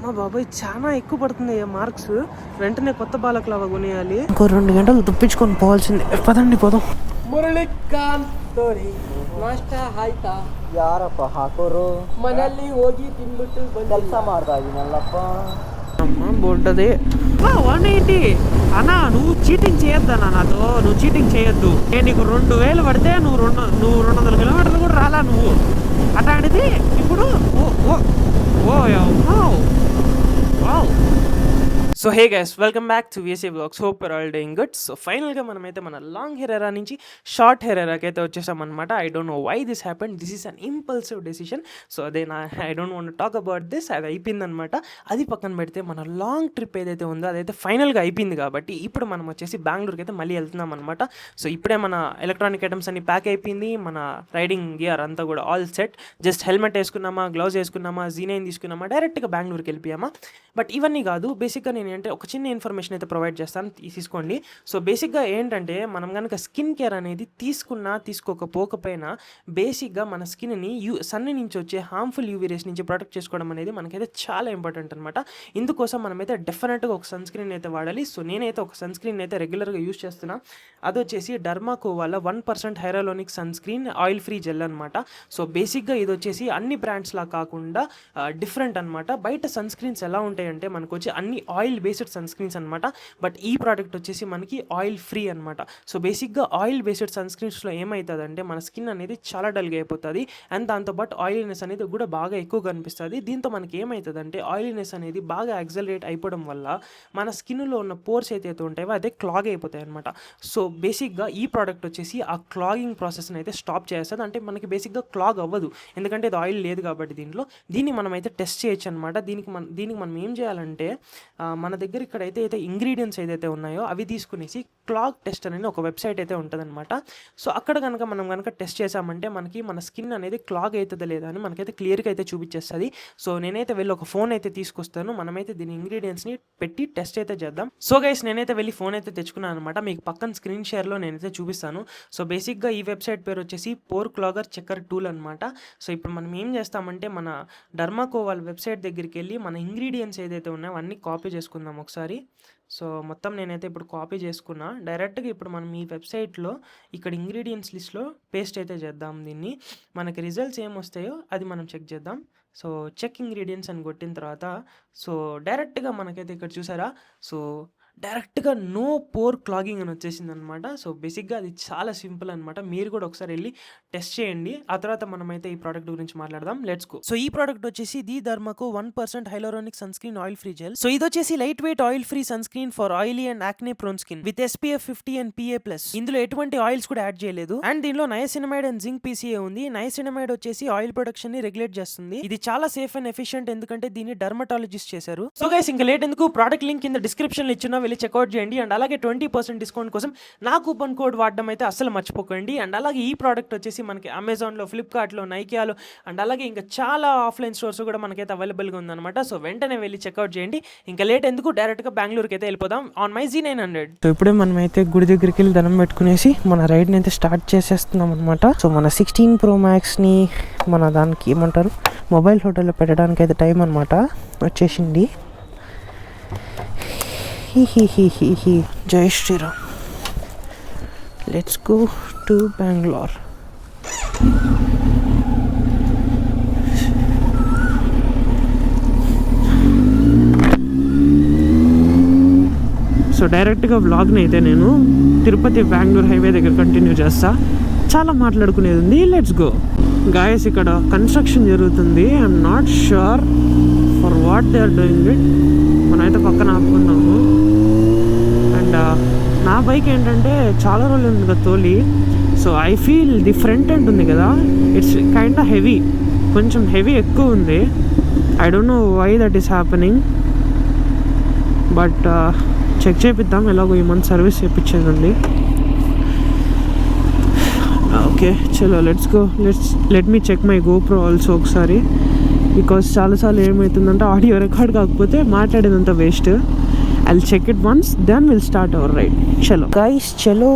మా బాబాయ్ చాలా ఎక్కువ పడుతుంది మార్క్స్. వెంటనే కొత్త బాలక్లవ కొనేయాలి. ఇంకో 2 గంటలు తుప్పించుకొని పోవాల్సిందే. ಪದಂಡಿ ಪೋದು ಮುರಳಿಕಾಂತೋರಿ ನಾಷ್ಟ ಆಯ್ತಾ? ಯಾರಪ್ಪ ಹಾಕೋರು? ಮನೆಯಲ್ಲಿ ಹೋಗಿ ತಿನ್ಬಿಟ್ಟು ಕೆಲಸ ಮಾಡ್ತಾ ಇದೀನಲ್ಲಪ್ಪ. అమ్మ బొడ్డది 180 అన్నా. నువ్వు చీటింగ్ చేయొద్దన్నా నాతో. నువ్వు చీటింగ్ చేయొద్దు. నేను నీకు 2000 పడితే నువ్వు 200 కిలోమీటర్లు కూడా రాలా నువ్వు. అట్లాంటిది ఇప్పుడు so hey guys, welcome back to VSA Vlogs. Hope your all doing good. So ఫైనల్గా మనమైతే మన లాంగ్ హెయిర్ ఎరా నుంచి షార్ట్ హెయిర్ ఎరాకి అయితే వచ్చేసామన్నమాట. I don't know why this happened. This is an impulsive decision. So అదే I don't want talk about this. అది అయిపోయిందనమాట. అది పక్కన పెడితే మన లాంగ్ ట్రిప్ ఏదైతే ఉందో అదైతే ఫైనల్గా అయిపోయింది. కాబట్టి ఇప్పుడు మనం వచ్చేసి బెంగళూరుకి అయితే మళ్ళీ వెళ్తున్నాం అనమాట. సో ఇప్పుడే మన ఎలక్ట్రానిక్ ఐటమ్స్ అన్ని ప్యాక్ అయిపోయింది. మన రైడింగ్ గియర్ అంతా కూడా ఆల్ సెట్. జస్ట్ హెల్మెట్ వేసుకున్నామా, గ్లౌజ్ వేసుకున్నామా, Z9 తీసుకున్నామా, డైరెక్ట్గా బెంగళూరుకి వెళ్ళిపోయామా. బట్ ఇవన్నీ కాదు, బేసిక్గా నేను అంటే ఒక చిన్న ఇన్ఫర్మేషన్ అయితే ప్రొవైడ్ చేస్తాను, తీసుకోండి. సో బేసిక్గా ఏంటంటే మనం కనుక స్కిన్ కేర్ అనేది తీసుకున్నా తీసుకోకపోకపోయినా బేసిక్గా మన స్కిన్ని సన్ నుంచి వచ్చే హార్మ్ఫుల్ UV రేస్ నుంచి ప్రొటెక్ట్ చేసుకోవడం అనేది మనకైతే చాలా ఇంపార్టెంట్ అనమాట. ఇందుకోసం మనమైతే డెఫినెట్గా ఒక సన్ స్క్రీన్ అయితే వాడాలి. సో నేనైతే ఒక సన్ స్క్రీన్ అయితే రెగ్యులర్గా యూజ్ చేస్తున్నా. అది వచ్చేసి డర్మాకో వాళ్ళ 1% hyaluronic sunscreen oil free gel అనమాట. సో బేసిక్గా ఇది వచ్చేసి అన్ని బ్రాండ్స్లా కాకుండా డిఫరెంట్ అనమాట. బయట సన్ స్క్రీన్స్ ఎలా ఉంటాయంటే మనకు వచ్చి అన్ని ఆయిల్ బేస్డ్ సన్ స్క్రీన్స్ అనమాట. బట్ ఈ ప్రోడక్ట్ వచ్చేసి మనకి ఆయిల్ ఫ్రీ అనమాట. సో బేసిక్గా ఆయిల్ బేస్డ్ సన్ స్క్రీన్స్లో ఏమవుతుందంటే మన స్కిన్ అనేది చాలా డల్గా అయిపోతుంది. అండ్ దాంతోపాటు ఆయిలీనెస్ అనేది కూడా బాగా ఎక్కువ కనిపిస్తుంది. దీంతో మనకి ఏమవుతుందంటే ఆయిలీనెస్ అనేది బాగా యాక్సలరేట్ అయిపోవడం వల్ల మన స్కిన్లో ఉన్న పోర్స్ ఏదైతే ఉంటాయో అదే క్లాగ్ అయిపోతాయి అనమాట. సో బేసిక్గా ఈ ప్రోడక్ట్ వచ్చేసి ఆ క్లాగింగ్ ప్రాసెస్ని అయితే స్టాప్ చేస్తుంది. అంటే మనకి బేసిక్గా క్లాగ్ అవ్వదు, ఎందుకంటే ఇది ఆయిల్ లేదు కాబట్టి. దీన్ని మనం అయితే టెస్ట్ చేయొచ్చు అనమాట. దీనికి మనం ఏం చేయాలంటే మన దగ్గర ఇక్కడైతే ఇంగ్రీడియంట్స్ ఏదైతే ఉన్నాయో అవి తీసుకునేసి క్లాగ్ టెస్ట్ అనేది ఒక వెబ్సైట్ అయితే ఉంటుందన్నమాట. సో అక్కడ మనం టెస్ట్ చేసామంటే మనకి మన స్కిన్ అనేది క్లాగ్ అవుతుందా లేదా అని మనకైతే క్లియర్గా అయితే చూపించేస్తుంది. సో నేనైతే వెళ్ళి ఒక ఫోన్ అయితే తీసుకొస్తాను. మనమైతే దీని ఇంగ్రీడియంట్స్ని పెట్టి టెస్ట్ అయితే చేద్దాం. సో గైస్, నేనైతే వెళ్ళి ఫోన్ అయితే తెచ్చుకున్నాను అనమాట. మీకు పక్కన స్క్రీన్ షేర్లో నేనైతే చూపిస్తాను. సో బేసిక్గా ఈ వెబ్సైట్ పేరు వచ్చేసి పోర్ క్లాగర్ చెక్కర్ టూల్ అనమాట. సో ఇప్పుడు మనం ఏం చేస్తామంటే మన డర్మాకో వాళ్ళ వెబ్సైట్ దగ్గరికి వెళ్ళి మన ఇంగ్రీడియంట్స్ ఏదైతే ఉన్నాయో అన్నీ కాపీ చేసుకుందాం ఒకసారి. సో మొత్తం నేనైతే ఇప్పుడు కాపీ చేసుకున్నా. డైరెక్ట్గా ఇప్పుడు మనం ఈ వెబ్సైట్లో ఇక్కడ ఇంగ్రీడియంట్స్ లిస్ట్లో పేస్ట్ అయితే చేద్దాం. దీన్ని మనకి రిజల్ట్స్ ఏమొస్తాయో అది మనం చెక్ చేద్దాం. సో చెక్ ఇంగ్రీడియంట్స్ అని కొట్టిన తర్వాత సో డైరెక్ట్గా మనకైతే ఇక్కడ చూసారా, సో డైరెక్ట్గా నో పోర్ క్లాగింగ్ అని వచ్చేసింది అనమాట. సో బేసిక్గా అది చాలా సింపుల్ అనమాట. మీరు కూడా ఒకసారి వెళ్ళి టెస్ట్ చేయండి. ఆ తర్వాత మనమైతే ఈ ప్రోడక్ట్ గురించి మాట్లాడదాం. Let's go. సో ఈ ప్రోడక్ట్ వచ్చేసి the Derma Co 1% hyaluronic sunscreen oil free gel. So ఇది వచ్చేసి lightweight oil free sunscreen for oily and acne prone skin with SPF 50 and PA+. ఇందులో ఎటువంటి ఆయిల్స్ కూడా add చేయలేదు. And దీనిలో నయసినమైడ్ and zinc PCA ఉంది. నయసినమైడ్ వచ్చేసి oil production ని రెగ్యులేట్ చేస్తుంది. ఇది చాలా సేఫ్ అండ్ ఎఫిషియెంట్, ఎందుకంటే దీన్ని డర్మటాలజిస్ట్ చేశారు. సో గైస్, ఇంకా లేట్ ఎందుకు, ప్రోడక్ట్ లింక్ కింద డిస్క్రిప్షన్ లో ఇచ్చిన వెళ్ళి చెక్అౌట్ చేయండి. అండ్ అలాగే 20% డిస్కౌంట్ కోసం నా కూపన్ కోడ్ వాడడం అయితే అస్సలు మర్చిపోకండి. అండ్ అలాగే ఈ ప్రోడక్ట్ వచ్చేసి మనకి అమెజాన్లో, ఫ్లిప్కార్ట్లో, నైకియాలో అండ్ అలాగే ఇంకా చాలా ఆఫ్లైన్ స్టోర్స్ కూడా మనకైతే అవైలబుల్గా ఉందన్నమాట. సో వెంటనే వెళ్ళి చెక్అౌట్ చేయండి. ఇంకా లేట్ ఎందుకు, డైరెక్ట్గా బెంగళూరుకి అయితే వెళ్ళిపోదాం ఆన్ మై Z900. సో ఇప్పుడే మనం అయితే గుడి దగ్గరికి వెళ్ళి దండం పెట్టుకునేసి మన రైడ్ని అయితే స్టార్ట్ చేసేస్తున్నాం అనమాట. సో మన 16 Pro Maxని మన దానికి ఏమంటారు మొబైల్ హోటల్లో పెట్టడానికి అయితే టైం అనమాట వచ్చేసింది. జై Shriram. Let's go to Bengaluru. So డైరెక్ట్గా వ్లాగ్ని అయితే నేను తిరుపతి బెంగళూరు హైవే దగ్గర కంటిన్యూ చేస్తా. చాలా మాట్లాడుకునేది ఉంది. Let's go. గాయస్, ఇక్కడ కన్స్ట్రక్షన్ జరుగుతుంది. I'm not sure for what they are doing it. మనమైతే పక్కన ఆపుకున్నాము. అండ్ నా బైక్ ఏంటంటే చాలా రోజులు ఉంది కదా తోలి. So I feel the front end ఉంది కదా, ఇట్స్ కైండ్ ఆఫ్ హెవీ, కొంచెం హెవీ ఎక్కువ ఉంది. I don't know why that is happening, but check చేపిద్దాం. ఎలాగో ఈ మంత్ సర్వీస్ చేయించేది ఉంది. ఓకే చలో, let's go. Let me check my GoPro also ఒకసారి. బికాస్ చాలాసార్లు ఏమవుతుందంటే ఆడియో రికార్డ్ కాకపోతే మాట్లాడేదంతా waste. I'll check it once, then we'll start our ride. Chalo guys, chalo,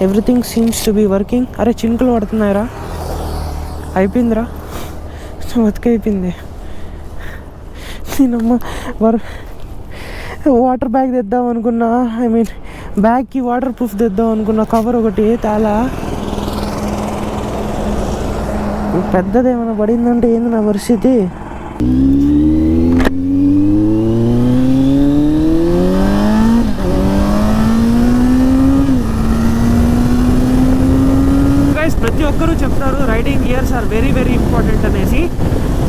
everything seems to be working. అరే చినుకులు పడుతున్నాయిరా, అయిపోయిందిరా, బతికైపోయింది. నేనమ్మ వాటర్ బ్యాగ్ తెద్దాం అనుకున్నా, I mean బ్యాగ్కి water proof తెద్దాం అనుకున్నా, కవర్ ఒకటి చాలా పెద్దదేమైనా పడిందంటే ఏంది నా పరిస్థితి. ప్రతి ఒక్కరూ చెప్తారు riding gears are very very important అనేసి.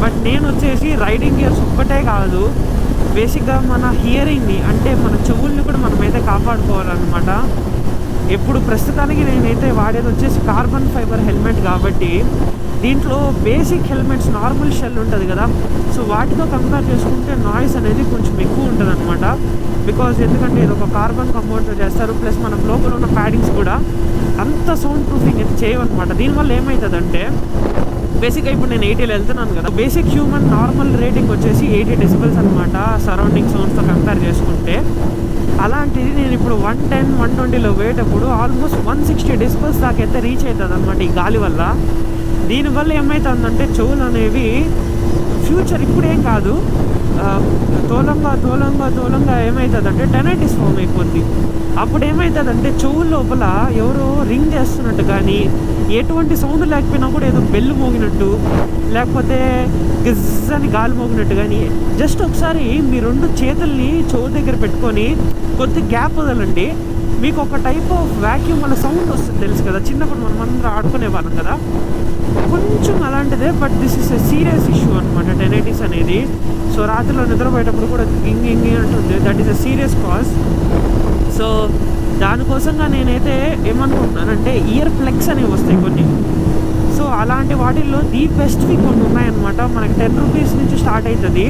బట్ నేను వచ్చేసి రైడింగ్ గియర్స్ ఒక్కటే కాదు, బేసిక్గా మన హియరింగ్ని అంటే మన చెవుల్ని కూడా మనమైతే కాపాడుకోవాలన్నమాట. ఇప్పుడు ప్రస్తుతానికి నేనైతే వాడేది వచ్చేసి కార్బన్ ఫైబర్ హెల్మెట్ కాబట్టి దీంట్లో బేసిక్ హెల్మెట్స్ నార్మల్ షెల్ ఉంటుంది కదా, సో వాటితో కంపేర్ చేసుకుంటే నాయిస్ అనేది కొంచెం ఎక్కువ ఉంటుంది అనమాట. బికాజ్ ఎందుకంటే ఇది ఒక కార్బన్ కంపౌండ్తో చేస్తారు, ప్లస్ మన లోపల ఉన్న ప్యాడింగ్స్ కూడా అంత సౌండ్ ప్రూఫింగ్ అయితే చేయవన్నమాట. దీనివల్ల ఏమవుతుందంటే బేసిక్గా ఇప్పుడు నేను 80లో వెళ్తున్నాను కదా, బేసిక్ హ్యూమన్ నార్మల్ రేటింగ్ వచ్చేసి 80 డెసిబెల్స్ అనమాట సరౌండింగ్ సౌండ్స్తో కంపేర్ చేసుకుంటే. అలాంటిది నేను ఇప్పుడు 110, 120లో పోయేటప్పుడు ఆల్మోస్ట్ 160 డెసిబెల్స్ దాకా అయితే రీచ్ అవుతుంది అనమాట ఈ గాలి వల్ల. దీనివల్ల ఏమవుతుందంటే చెవులు అనేవి ఫ్యూచర్ ఇప్పుడేం కాదు, తోలంగా ఏమవుతుందంటే టెనైటిస్ ఫామ్ అయిపోద్ది. అప్పుడు ఏమవుతుందంటే చెవుల లోపల ఎవరో రింగ్ చేస్తున్నట్టు కానీ, ఎటువంటి సౌండ్ లేకపోయినా కూడా ఏదో బెల్లు మోగినట్టు, లేకపోతే గిజ్ అని గాలి మోగినట్టు కానీ, జస్ట్ ఒకసారి మీ 2 చేతుల్ని చెవు దగ్గర పెట్టుకొని కొద్ది గ్యాప్ వదలండి, మీకు ఒక టైప్ ఆఫ్ వ్యాక్యూమ్ వల్ల సౌండ్ వస్తుంది తెలుసు కదా. చిన్నప్పుడు మనం అందరం ఆడుకునే వాళ్ళం కదా, కొంచెం అలాంటిదే. But this is a serious issue అనమాట టెనైటిస్ అనేది. సో రాత్రిలో నిద్రపోయేటప్పుడు కూడా ఇంగి అంటుంది, that is a serious cause. So దానికోసంగా నేనైతే ఏమనుకుంటున్నానంటే ఇయర్ ప్లగ్స్ అనేవి వస్తాయి కొన్ని. సో అలాంటి వాటిల్లో ది బెస్ట్వి కొన్ని ఉన్నాయన్నమాట. మనకి 10 రూపీస్ నుంచి స్టార్ట్ అవుతుంది.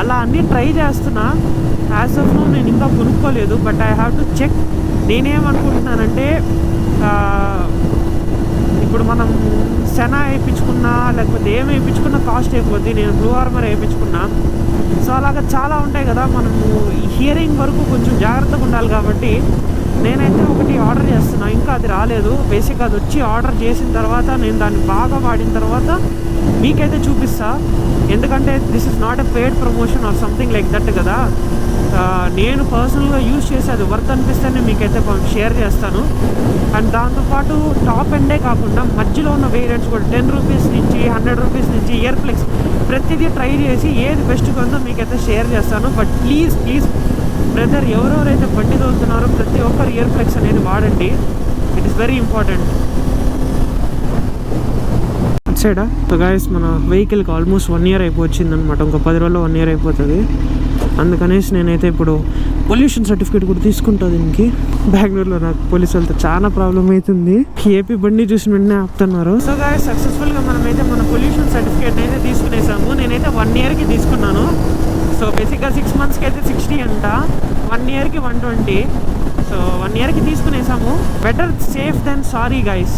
అలా అన్నీ ట్రై చేస్తున్నా. యాజ్ ఆఫ్ నౌ నేను ఇంకా కొనుక్కోలేదు, but I have to check. నేనేమనుకుంటున్నానంటే ఇప్పుడు మనం సెనా వేయించుకున్నా లేకపోతే ఏం వేయించుకున్నా కాస్ట్ అయిపోద్ది. నేను బ్లూ ఆర్మర్ వేయించుకున్నా. సో అలాగా చాలా ఉంటాయి కదా, మనము హియరింగ్ వరకు కొంచెం జాగ్రత్తగా ఉండాలి కాబట్టి నేనైతే ఒకటి ఆర్డర్ చేస్తున్నా. ఇంకా అది రాలేదు. బేసిక్గా అది వచ్చి ఆర్డర్ చేసిన తర్వాత నేను దాన్ని బాగా వాడిన తర్వాత మీకైతే చూపిస్తా. ఎందుకంటే this is not a paid promotion or something like that కదా. నేను పర్సనల్గా యూజ్ చేసి అది వర్త్ అనిపిస్తేనే మీకైతే షేర్ చేస్తాను. అండ్ దాంతోపాటు టాప్ ఎండే కాకుండా మధ్యలో ఉన్న వేరియంట్స్ కూడా 10 రూపీస్ నుంచి 100 రూపీస్ నుంచి ఇయర్ ప్లగ్స్ ప్రతిదీ ట్రై చేసి ఏది బెస్ట్గా ఉందో మీకైతే షేర్ చేస్తాను. బట్ ప్లీజ్ బ్రదర్, ఎవరెవరైతే బండి తోలుతున్నారో ప్రతి ఒక్కరు ఇయర్ ప్లగ్స్ అనేది వాడండి. It is very important. సైడా సో గైస్, మన వెహికల్కి ఆల్మోస్ట్ 1 year అయిపోయింది అనమాట. ఇంకో 10 రోజుల్లో 1 year అయిపోతుంది. అందుకనేసి నేనైతే ఇప్పుడు పొల్యూషన్ సర్టిఫికేట్ కూడా తీసుకుంటా. దీనికి బెంగళూరులో నాకు పోలీసు వాళ్ళతో చాలా ప్రాబ్లం అవుతుంది. ఏపీ బండి చూసిన వెంటనే ఆపుతున్నారు. సో గైస్, సక్సెస్ఫుల్గా మనమైతే మన పొల్యూషన్ సర్టిఫికేట్ అయితే తీసుకునేసాము. నేనైతే 1 yearకి తీసుకున్నాను. సో బేసిక్గా 6 monthsకి అయితే 60 అంట, 1 yearకి 120. సో 1 yearకి తీసుకునేసాము. Better safe then sorry guys.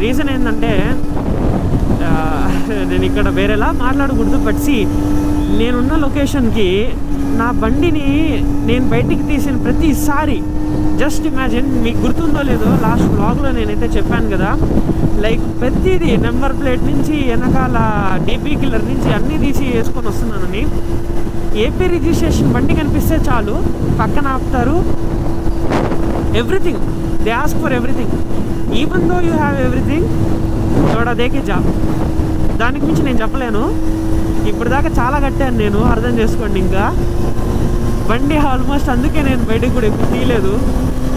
Reason ఏంటంటే నేను ఇక్కడ వేరేలా మాట్లాడకూడదు. బట్ నేనున్న లొకేషన్కి నా బండిని నేను బయటికి తీసిన ప్రతిసారి జస్ట్ ఇమాజిన్, మీకు గుర్తుందో లేదో లాస్ట్ వ్లాగ్లో నేనైతే చెప్పాను కదా, లైక్ ప్రతిదీ నెంబర్ ప్లేట్ నుంచి వెనకాల డీపీ కిల్లర్ నుంచి అన్నీ తీసి వేసుకొని వస్తున్నానని. ఏపీ రిజిస్ట్రేషన్ బండి కనిపిస్తే చాలు పక్కన ఆపుతారు. Everything they ask for everything. Even though you have everything, తోడా దేకే జా. దానికి మించి నేను చెప్పలేను. ఇప్పుడు దాకా చాలా కట్టాను నేను, అర్థం చేసుకోండి. ఇంకా బండి ఆల్మోస్ట్ అందుకే నేను బయటకు కూడా ఎక్కువ తీయలేదు.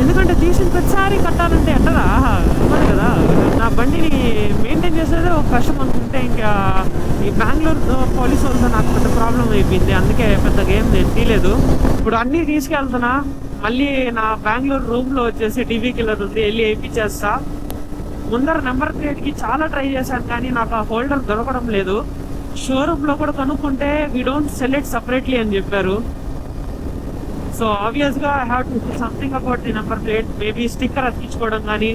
ఎందుకంటే తీసిన ప్రతిసారి కట్టాలంటే ఎట్టరా ఇవ్వదు కదా. నా బండిని మెయింటైన్ చేసేదే ఒక కష్టం అనుకుంటే ఇంకా ఈ బెంగళూరు పోలీసు వాళ్ళతో నాకు పెద్ద ప్రాబ్లం అయిపోయింది. అందుకే పెద్దగా ఏం నేను తీయలేదు. ఇప్పుడు అన్నీ తీసుకెళ్తున్నా. మళ్ళీ నా బెంగళూరు రూమ్లో వచ్చేసి టీవీ కిల్లర్ ఉంది, వెళ్ళి వేయించేస్తా. ముందర నెంబర్ ప్లేట్కి చాలా ట్రై చేశాను కానీ నాకు ఆ హోల్డర్ దొరకడం లేదు. షోరూమ్లో కూడా కనుక్కుంటే we don't sell it separately అని చెప్పారు. సో ఆబ్వియస్గా I have to do something about the number plate. Maybe sticker అతికించుకోవడం కానీ,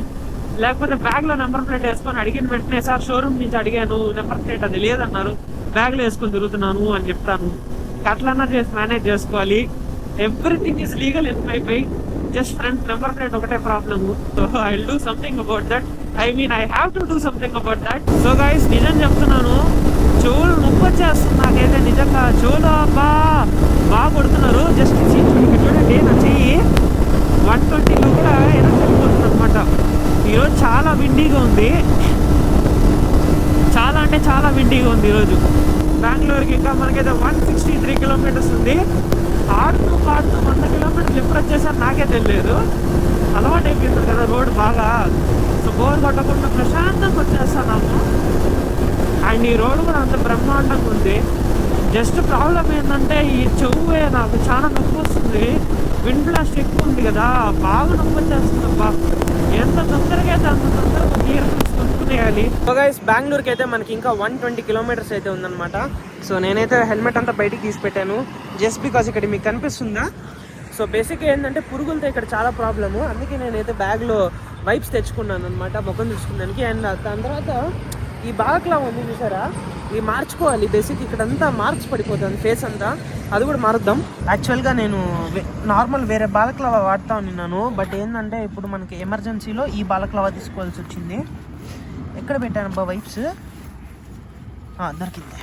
లేకపోతే బ్యాగ్లో నెంబర్ ప్లేట్ వేసుకొని అడిగిన వెంటనే సార్ షోరూమ్ నుంచి అడిగాను నెంబర్ ప్లేట్ అది లేదన్నారు, బ్యాగ్లో వేసుకొని తిరుగుతున్నాను అని చెప్తాను. అట్లన్నా చేసి మేనేజ్ చేసుకోవాలి. Everything is legal in my bike. Just front number plate ఒకటే problem. So I will do something about that. I have to do something about that. So guys, నిజం చెప్తున్నాను, చెవులు నొప్పి వచ్చేస్తుంది నాకైతే నిజంగా. చెవులు బాగా కొడుతున్నారు. జస్ట్ ఇక్కడ చూడండి, నా చెయ్యి 120లో కూడా వెనక్కి వెళ్ళిపోతుంది అనమాట. ఈరోజు చాలా విండీగా ఉంది, చాలా అంటే చాలా విండీగా ఉంది ఈరోజు. బెంగళూరుకి ఇంకా మనకైతే 163 కిలోమీటర్స్ ఉంది. ఆడుతూ 100 కిలోమీటర్లు ఎప్పుడు వచ్చేసారు నాకే తెలియదు. అలవాటు అయిపోయింది కదా రోడ్ బాగా. సో బోర్ కొట్టకుండా ప్రశాంతంగా వచ్చేస్తున్నాము. అండ్ ఈ రోడ్ కూడా అంత బ్రహ్మాండంగా ఉంది. జస్ట్ ప్రాబ్లం ఏంటంటే ఈ చెవువే నాకు చాలా నొప్పి వస్తుంది. విండ్ బ్లాస్ట్ ఎక్కువ ఉంది కదా, బాగా నొప్పి వచ్చేస్తుంది అబ్బా. ఎంత తొందరగా అయితే అంత తొందరగా క్లియర్ కొనుక్కునేయాలి. సో గైస్, బెంగళూరుకి అయితే మనకి ఇంకా 120 కిలోమీటర్స్ అయితే ఉందన్నమాట. సో నేనైతే హెల్మెట్ అంతా బయటికి తీసి పెట్టాను, జస్ట్ బికాస్ ఇక్కడ మీకు కనిపిస్తుందా. సో బేసిక్గా ఏంటంటే పురుగులతో ఇక్కడ చాలా ప్రాబ్లము. అందుకే నేనైతే బ్యాగ్లో వైప్స్ తెచ్చుకున్నాను అనమాట ముఖం తెచ్చుకున్నానికి. అండ్ దాని తర్వాత ఈ బాక్లా ఉంది చూసారా, ఇది మార్చుకోవాలి. బేసిక్ ఇక్కడంతా మార్క్స్ పడిపోతుంది ఫేస్ అంతా, అది కూడా మారుద్దాం. యాక్చువల్గా నేను నార్మల్ వేరే బాలక్లవా వాడుతూ ఉన్నాను. బట్ ఏంటంటే ఇప్పుడు మనకి ఎమర్జెన్సీలో ఈ బాలక్లవా తీసుకోవాల్సి వచ్చింది. ఎక్కడ పెట్టాను అబ్బా వైప్స్? దొరికింది.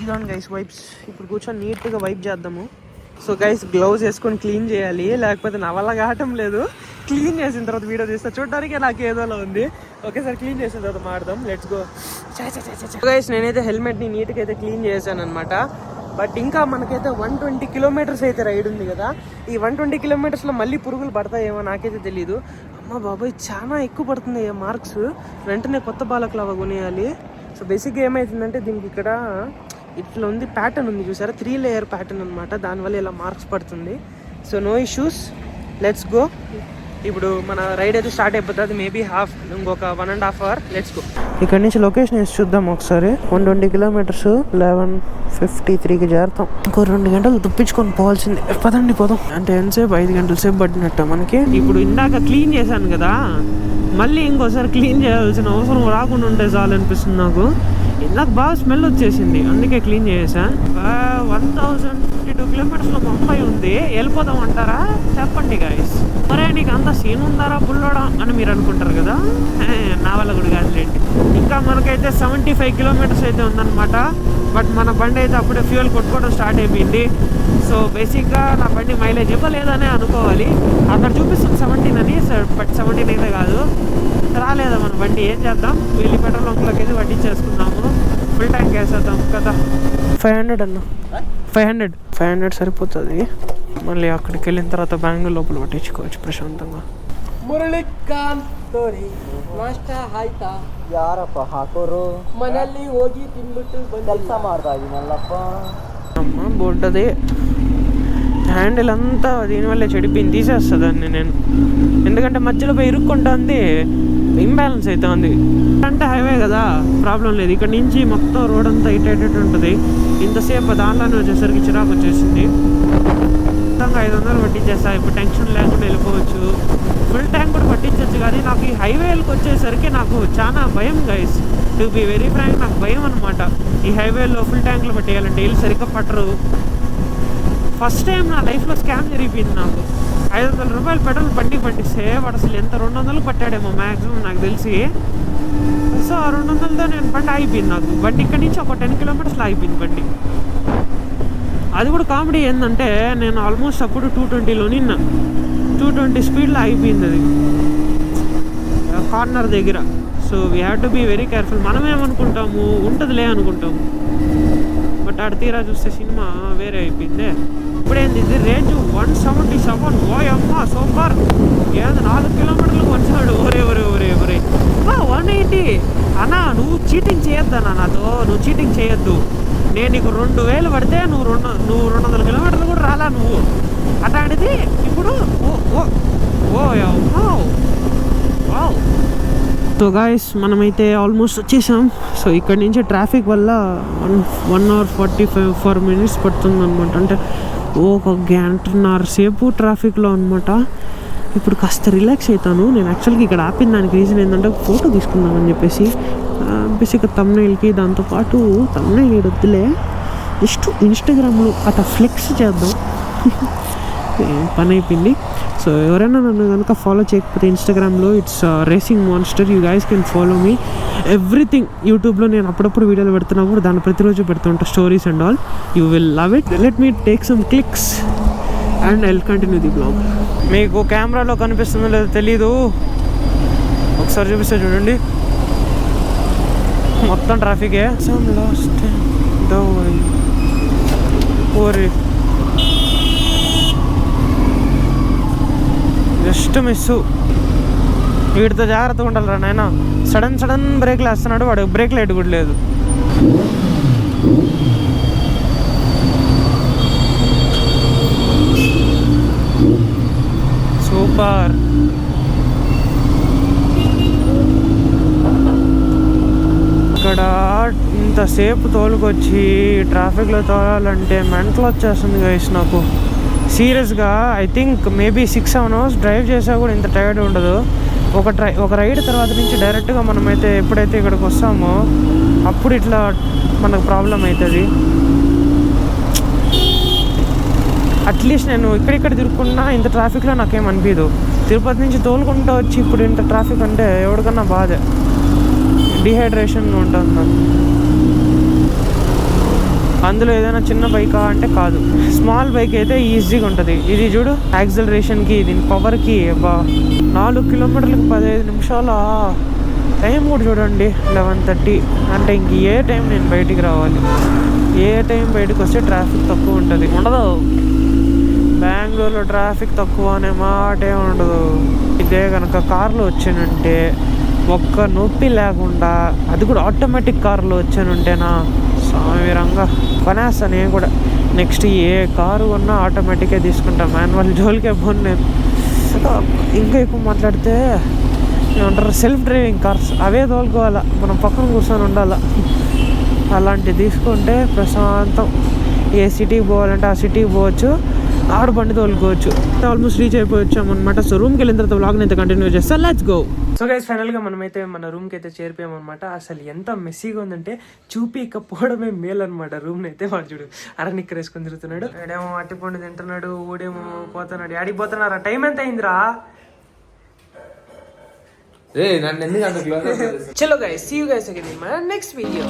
ఇదోండి గైస్ వైప్స్. ఇప్పుడు కూర్చొని నీట్గా వైప్ చేద్దాము. సో గైస్, గ్లౌజ్ వేసుకొని క్లీన్ చేయాలి, లేకపోతే నా వల్ల కావటం లేదు. క్లీన్ చేసిన తర్వాత వీడియో తీస్తా. చూడడానికి నాకు ఏదోలా ఉంది. ఒకేసారి క్లీన్ చేసిన తర్వాత మాడదాం. Let's go. గైస్, నేనైతే హెల్మెట్ని నీట్గా అయితే క్లీన్ చేశాను అనమాట. బట్ ఇంకా మనకైతే 120 కిలోమీటర్స్ అయితే రైడ్ ఉంది కదా. ఈ 120 కిలోమీటర్స్లో మళ్ళీ పురుగులు పడతాయేమో నాకైతే తెలీదు. అమ్మ బాబాయ్, చాలా ఎక్కువ పడుతుంది మార్క్స్. వెంటనే కొత్త బాలక్లవా కొనేయాలి. సో బేసిక్గా ఏమవుతుందంటే దీనికి ఇక్కడ ఇట్లా ఉంది, ప్యాటర్న్ ఉంది చూసారా, 3 లేయర్ ప్యాటర్న్ అనమాట. దానివల్ల ఇలా మార్క్స్ పడుతుంది. So no issues, let's go. ఇప్పుడు మన రైడ్ అయితే స్టార్ట్ అయిపోతుంది. మేబీ ఇంకొక 1.5 అవర్. Let's go. ఇక్కడ నుంచి లొకేషన్ వేసి చూద్దాం ఒకసారి. 120 కిలోమీటర్స్ 11:53కి చేరుతాం. ఇంకో 2 గంటలు తుప్పించుకొని పోవాల్సిందే. పదండి పోదాం. అంటే ఎంతసేపు? 5 గంటల సేపు పట్టినట్టు మనకి. ఇప్పుడు ఇందాక క్లీన్ చేశాను కదా, మళ్ళీ ఇంకోసారి క్లీన్ చేయాల్సిన అవసరం రాకుండా ఉంటే చాలు అనిపిస్తుంది నాకు. నాకు బాగా స్మెల్ వచ్చేసింది, అందుకే క్లీన్ చేసా. 1052 కిలోమీటర్స్లో ముంబై ఉంది. వెళ్ళిపోదాం అంటారా? చెప్పండి గాయస్. మరే నీకు అంత సీన్ ఉందారా బుల్లోడా అని మీరు అనుకుంటారు కదా. నా వల్ల కూడా కాదులేండి. ఇంకా మనకైతే 75 కిలోమీటర్స్ అయితే ఉందన్నమాట. బట్ మన బండి అయితే అప్పుడే ఫ్యూయల్ కొట్టుకోవడం స్టార్ట్ అయిపోయింది. సో బేసిక్గా నా బండి మైలేజ్ ఇవ్వలేదనే అనుకోవాలి. అక్కడ చూపిస్తుంది 17 అని, బట్ 17 అయితే కాదు. రాలేదా మన బండి, ఏం చేద్దాం? వెళ్ళి పెట్రోల్ బంక్లోకి అయితే పట్టించేసుకుందాము. ఫుల్ ట్యాంక్ వేసేద్దాం కదా. 500 అన్న, 500 సరిపోతుంది. మళ్ళీ అక్కడికి వెళ్ళిన తర్వాత బెంగళూరు లోపల పట్టించుకోవచ్చు ప్రశాంతంగా. ಮುರಳಿಕಾಂತ್ ತೋರಿ ನಾಷ್ಟ ಆಯ್ತಾ? ಯಾರಪ್ಪ ಹಾಕೋರು? ಮನೆಯಲ್ಲಿ ಹೋಗಿ ತಿನ್ಬಿಟ್ಟು ಕೆಲಸ ಮಾಡ್ತಾ ಇದೀನಲ್ಲಪ್ಪ. అమ్మ బొడ్డది హ్యాండిల్ అంతా దీనివల్లే చెడిపోయింది. తీసేస్తుందాన్ని నేను, ఎందుకంటే మధ్యలో పోయి ఇరుక్కుంటుంది, ఇంబ్యాలెన్స్ అవుతుంది. అంటే హైవే కదా, ప్రాబ్లం లేదు. ఇక్కడ నుంచి మొత్తం రోడ్ అంతా ఇటేటట్టు ఉంటుంది. ఇంతసేపు దాంట్లోనే వచ్చేసరికి చిరాకు వచ్చేసింది. మొత్తంగా 500 పట్టించేస్తా. ఇప్పుడు టెన్షన్ లేకుండా వెళ్ళిపోవచ్చు. ఫుల్ ట్యాంక్ కూడా పట్టించవచ్చు. కానీ నాకు ఈ హైవేలకు వచ్చేసరికి నాకు చాలా భయం guys. To be very frank, నాకు భయం అనమాట. ఈ హైవేలో ఫుల్ ట్యాంకులు పట్టేయాలంటే వీళ్ళు సరిగ్గా పట్టరు. ఫస్ట్ టైం నా లైఫ్లో స్కామ్ జరిగిపోయింది నాకు. 500 రూపాయలు పెట్రోల్ బండికి పట్టిస్తే వాడు అసలు ఎంత 200 పట్టాడేమో మ్యాక్సిమం నాకు తెలిసి. సో ఆ 200తో నేను బండి ఆగిపోయింది. నాకు బండి ఇక్కడి నుంచి ఒక 10 కిలోమీటర్స్లో ఆగిపోయింది బండి. అది కూడా కామెడీ ఏంటంటే నేను ఆల్మోస్ట్ అప్పుడు 220లో నిన్న 220 స్పీడ్లో ఆగిపోయింది అది కార్నర్ దగ్గర. So we have to be very careful. మనం ఏమనుకుంటాము ఉంటుందిలే అనుకుంటాము, బట్ ఆడ తీరా చూస్తే సినిమా వేరే అయిపోయిందే. ఇప్పుడేంది ఇది రేంజ్ 177. ఓ అమ్మ సూపర్. ఏది 4 కిలోమీటర్లకు వచ్చాడు. ఒరే 180. అన్నా నువ్వు చీటింగ్ చేయొద్దు అన్న, నాతో నువ్వు చీటింగ్ చేయొద్దు. నేను నీకు 2000 పడితే నువ్వు 200 కిలోమీటర్లు కూడా రాలా నువ్వు. అట్లాంటిది ఇప్పుడు సో గాయస్, మనమైతే ఆల్మోస్ట్ వచ్చేసాం. సో ఇక్కడ నుంచి ట్రాఫిక్ వల్ల 1 hour 45 minutes పడుతుంది అనమాట. అంటే ఒక 1.5 సేపు ట్రాఫిక్లో అనమాట. ఇప్పుడు కాస్త రిలాక్స్ అవుతాను. నేను యాక్చువల్గా ఇక్కడ ఆపిన దానికి రీజన్ ఏంటంటే ఫోటో తీసుకుందామని చెప్పేసి. బేసిక్గా తమ్నైల్కి దాంతోపాటు తమ్నైల్ వద్దులే, జస్ట్ ఇన్స్టాగ్రామ్లో అట్లా ఫ్లెక్స్ చేద్దాం. పని అయిపోయింది. సో ఎవరైనా నన్ను కనుక ఫాలో చేయకపోతే ఇన్స్టాగ్రామ్లో it's racing monster, you guys can follow me. Everything యూట్యూబ్లో నేను అప్పుడప్పుడు వీడియోలు పెడుతున్నప్పుడు దాన్ని ప్రతిరోజు పెడుతుంటా, stories and all. You will love it. Let me take some clicks and I will continue the vlog. మీకు కెమెరాలో కనిపిస్తుందో లేదో తెలీదు, ఒకసారి చూపిస్తే చూడండి, మొత్తం ట్రాఫికే. సమ్ లాస్ట్ ఓరి జస్ట్ మిస్. వీడితో జాగ్రత్తగా ఉండాలిరా నాయన. సడన్ బ్రేక్లు వేస్తున్నాడు వాడు, బ్రేక్ లైట్ కూడా లేదు. సూపర్. ఇక్కడ ఇంతసేపు తోలుకొచ్చి ట్రాఫిక్లో తోలాలంటే మెంటల్ వచ్చేస్తుంది గైస్ నాకు సీరియస్గా. I think maybe 6-7 hours drive చేసా కూడా ఇంత టైర్డ్ ఉండదు. ఒక రైడ్ తర్వాత నుంచి డైరెక్ట్గా మనమైతే ఎప్పుడైతే ఇక్కడికి వస్తామో అప్పుడు ఇట్లా మనకు ప్రాబ్లం అవుతుంది. అట్లీస్ట్ నేను ఇక్కడిక్కడ తిరుగుకున్నా ఇంత ట్రాఫిక్లో నాకేం అనిపించదు. తిరుపతి నుంచి తోలుకుంటూ వచ్చి ఇప్పుడు ఇంత ట్రాఫిక్ అంటే ఎవరికన్నా బాధే, డిహైడ్రేషన్ ఉంటుంది నాకు. అందులో ఏదైనా చిన్న బైకా అంటే కాదు, స్మాల్ బైక్ అయితే ఈజీగా ఉంటుంది. ఇది చూడు, యాక్సిలరేషన్కి దీని పవర్కి 4 కిలోమీటర్లకు 15 నిమిషాల. టైం కూడా చూడండి 11:30. అంటే ఇంక ఏ టైం నేను బయటికి రావాలి, ఏ టైం బయటకు వస్తే ట్రాఫిక్ తక్కువ ఉంటుంది? ఉండదు. బెంగళూరులో ట్రాఫిక్ తక్కువ అనే మాటే ఉండదు. ఇదే కనుక కార్లో వచ్చానంటే ఒక్క నొప్పి లేకుండా, అది కూడా ఆటోమేటిక్ కార్లో వచ్చానంటేనా స్వామిరంగా కొనేస్తాను నేను కూడా. నెక్స్ట్ ఏ కారు కొన్నా ఆటోమేటిక్గా తీసుకుంటా, మాన్యువల్ జోలికే పోను నేను. ఇంకా ఎక్కువ మాట్లాడితే ఏమంటారు, సెల్ఫ్ డ్రైవింగ్ కార్స్ అవే తోలుకోవాలా, మనం పక్కన కూర్చొని ఉండాలా. అలాంటివి తీసుకుంటే ప్రశాంతం, ఏ సిటీకి పోవాలంటే ఆ సిటీకి పోవచ్చు, ఆడు బండి తోలుకోవచ్చు. ఆల్మోస్ట్ రీచ్ అయిపోవచ్చాం అనమాట. సో రూమ్కి వెళ్ళిన తర్వాత వ్లాగ్ని అయితే కంటిన్యూ చేస్తాను. Let's go. సో గైస్ ఫైనల్గా మనమైతే మన రూమ్కి అయితే చేరిపోయామన్నమాట. అసలు ఎంత మెస్సీగా ఉందంటే చూపికపోవడమే మేలు అనమాట. రూమ్ని అయితే వాడు చూడు అరనిక్కర్ వేసుకొని తిరుగుతున్నాడు, ఏడేమో అట్టిపండు తింటున్నాడు, ఊడేమో పోతున్నాడు. ఆడికి పోతున్నారా? టైం ఎంత అయిందిరా? చలో guys, see you guys again in my next video.